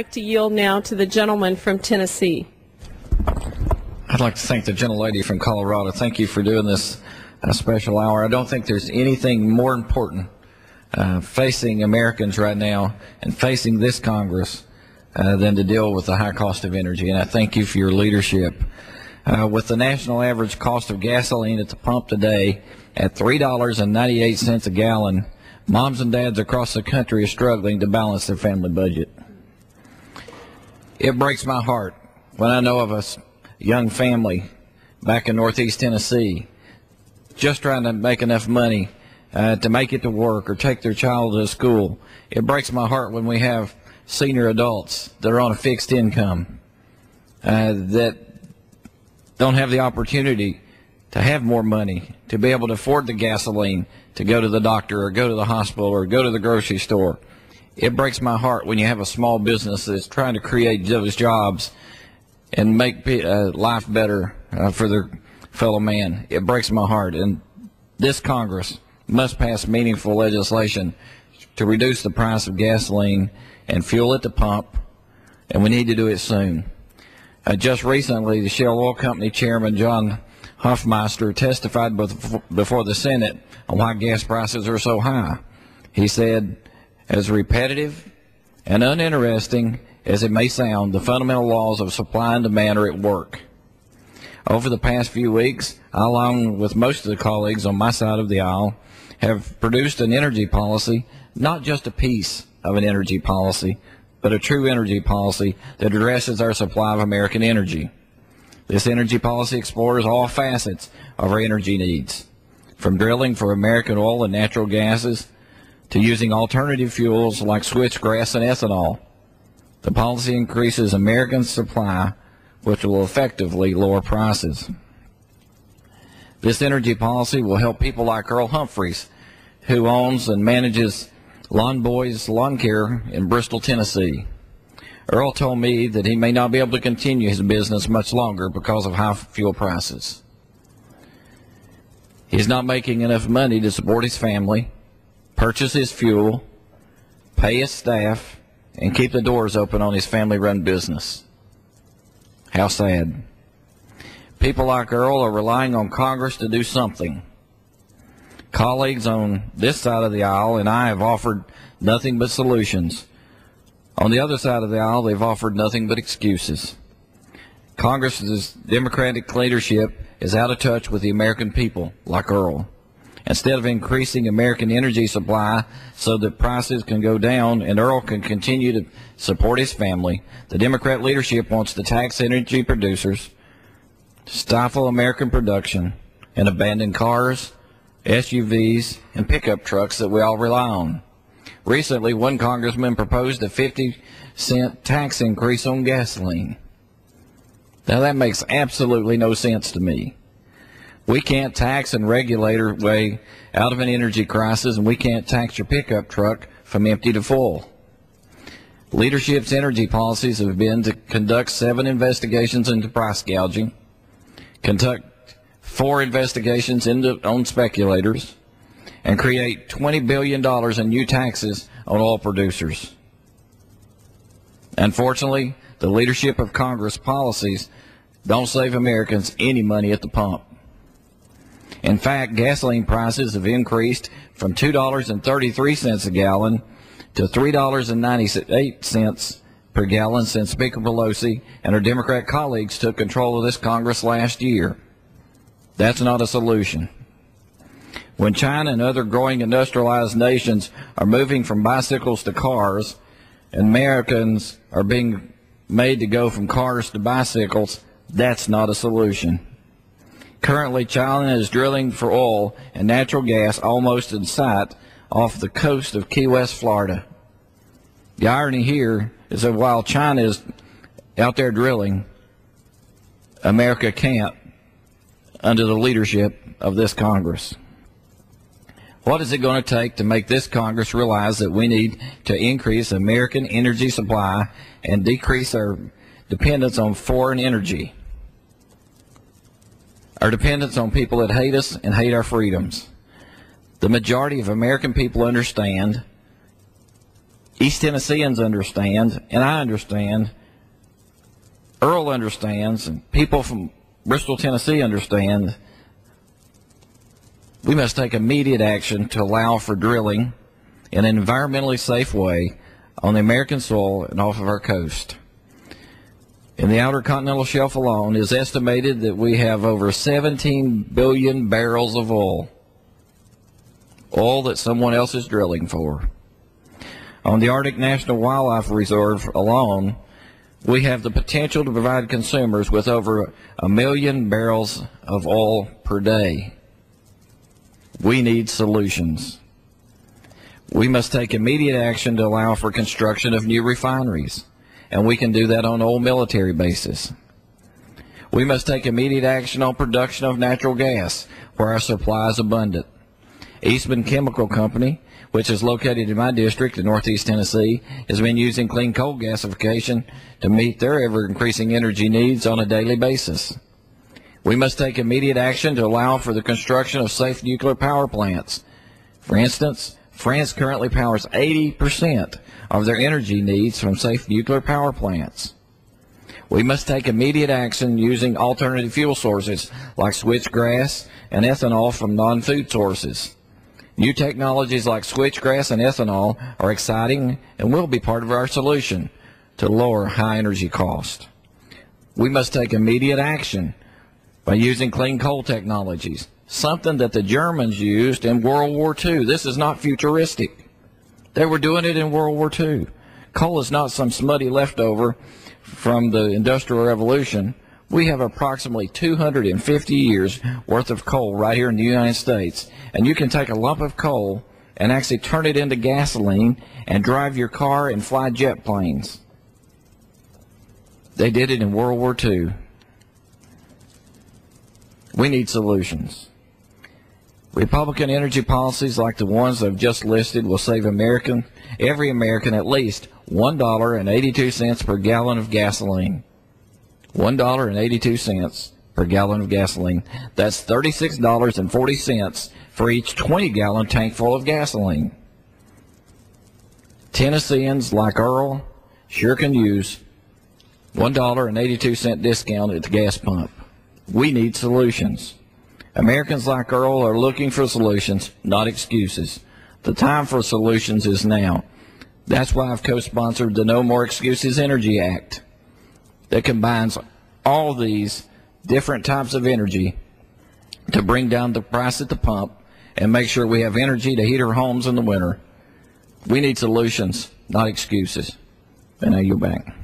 I'd like to yield now to the gentleman from Tennessee. I'd like to thank the gentlelady from Colorado. Thank you for doing this special hour. I don't think there's anything more important facing Americans right now and facing this Congress than to deal with the high cost of energy. And I thank you for your leadership. With the national average cost of gasoline at the pump today at $3.98 a gallon, moms and dads across the country are struggling to balance their family budget. It breaks my heart when I know of a young family back in Northeast Tennessee just trying to make enough money to make it to work or take their child to school. It breaks my heart when we have senior adults that are on a fixed income that don't have the opportunity to have more money, to be able to afford the gasoline, to go to the doctor or go to the hospital or go to the grocery store. It breaks my heart when you have a small business that's trying to create those jobs and make life better for their fellow man. It breaks my heart. And this Congress must pass meaningful legislation to reduce the price of gasoline and fuel at the pump, and we need to do it soon. Just recently, the Shell Oil Company Chairman John Hofmeister testified before the Senate on why gas prices are so high. He said, as repetitive and uninteresting as it may sound, the fundamental laws of supply and demand are at work. Over the past few weeks, I, along with most of the colleagues on my side of the aisle, have produced an energy policy, not just a piece of an energy policy, but a true energy policy that addresses our supply of American energy. This energy policy explores all facets of our energy needs, from drilling for American oil and natural gases to using alternative fuels like switchgrass and ethanol. The policy increases American supply, which will effectively lower prices. This energy policy will help people like Earl Humphreys, who owns and manages Lawn Boys Lawn Care in Bristol, Tennessee. Earl told me that he may not be able to continue his business much longer because of high fuel prices. He's not making enough money to support his family, purchase his fuel, pay his staff, and keep the doors open on his family-run business. How sad. People like Earl are relying on Congress to do something. Colleagues on this side of the aisle and I have offered nothing but solutions. On the other side of the aisle, they've offered nothing but excuses. Congress's Democratic leadership is out of touch with the American people, like Earl. Instead of increasing American energy supply so that prices can go down and Earl can continue to support his family, the Democrat leadership wants to tax energy producers, stifle American production, and abandon cars, SUVs, and pickup trucks that we all rely on. Recently, one congressman proposed a 50-cent tax increase on gasoline. Now, that makes absolutely no sense to me. We can't tax and regulate our way out of an energy crisis, and we can't tax your pickup truck from empty to full. Leadership's energy policies have been to conduct 7 investigations into price gouging, conduct 4 investigations on speculators, and create $20 billion in new taxes on oil producers. Unfortunately, the leadership of Congress policies don't save Americans any money at the pump. In fact, gasoline prices have increased from $2.33 a gallon to $3.98 per gallon since Speaker Pelosi and her Democrat colleagues took control of this Congress last year. That's not a solution. When China and other growing industrialized nations are moving from bicycles to cars, and Americans are being made to go from cars to bicycles, that's not a solution. Currently, China is drilling for oil and natural gas almost in sight off the coast of Key West, Florida. The irony here is that while China is out there drilling, America can't under the leadership of this Congress. What is it going to take to make this Congress realize that we need to increase American energy supply and decrease our dependence on foreign energy? Our dependence on people that hate us and hate our freedoms. The majority of American people understand East Tennesseans understand, and I understand, Earl understands, and people from Bristol, Tennessee understand. We must take immediate action to allow for drilling in an environmentally safe way on the American soil and off of our coast. In the outer continental shelf alone, it is estimated that we have over 17 billion barrels of oil that someone else is drilling for. On the Arctic National Wildlife Reserve alone, we have the potential to provide consumers with over 1 million barrels of oil per day. We need solutions. We must take immediate action to allow for construction of new refineries, and we can do that on an old military basis. We must take immediate action on production of natural gas, where our supply is abundant. Eastman Chemical Company, which is located in my district in northeast Tennessee, has been using clean coal gasification to meet their ever-increasing energy needs on a daily basis. We must take immediate action to allow for the construction of safe nuclear power plants. For instance, France currently powers 80% of their energy needs from safe nuclear power plants. We must take immediate action using alternative fuel sources like switchgrass and ethanol from non-food sources. New technologies like switchgrass and ethanol are exciting and will be part of our solution to lower high energy cost. We must take immediate action by using clean coal technologies, something that the Germans used in World War II. This is not futuristic. They were doing it in World War II. Coal is not some smutty leftover from the Industrial Revolution. We have approximately 250 years worth of coal right here in the United States. And you can take a lump of coal and actually turn it into gasoline and drive your car and fly jet planes. They did it in World War II. We need solutions. Republican energy policies like the ones I've just listed will save every American at least $1.82 per gallon of gasoline. $1.82 per gallon of gasoline. That's $36.40 for each 20-gallon tank full of gasoline. Tennesseans like Earl sure can use $1.82 discount at the gas pump. We need solutions. Americans like Earl are looking for solutions, not excuses. The time for solutions is now. That's why I've co-sponsored the No More Excuses Energy Act that combines all these different types of energy to bring down the price at the pump and make sure we have energy to heat our homes in the winter. We need solutions, not excuses. And now you're back.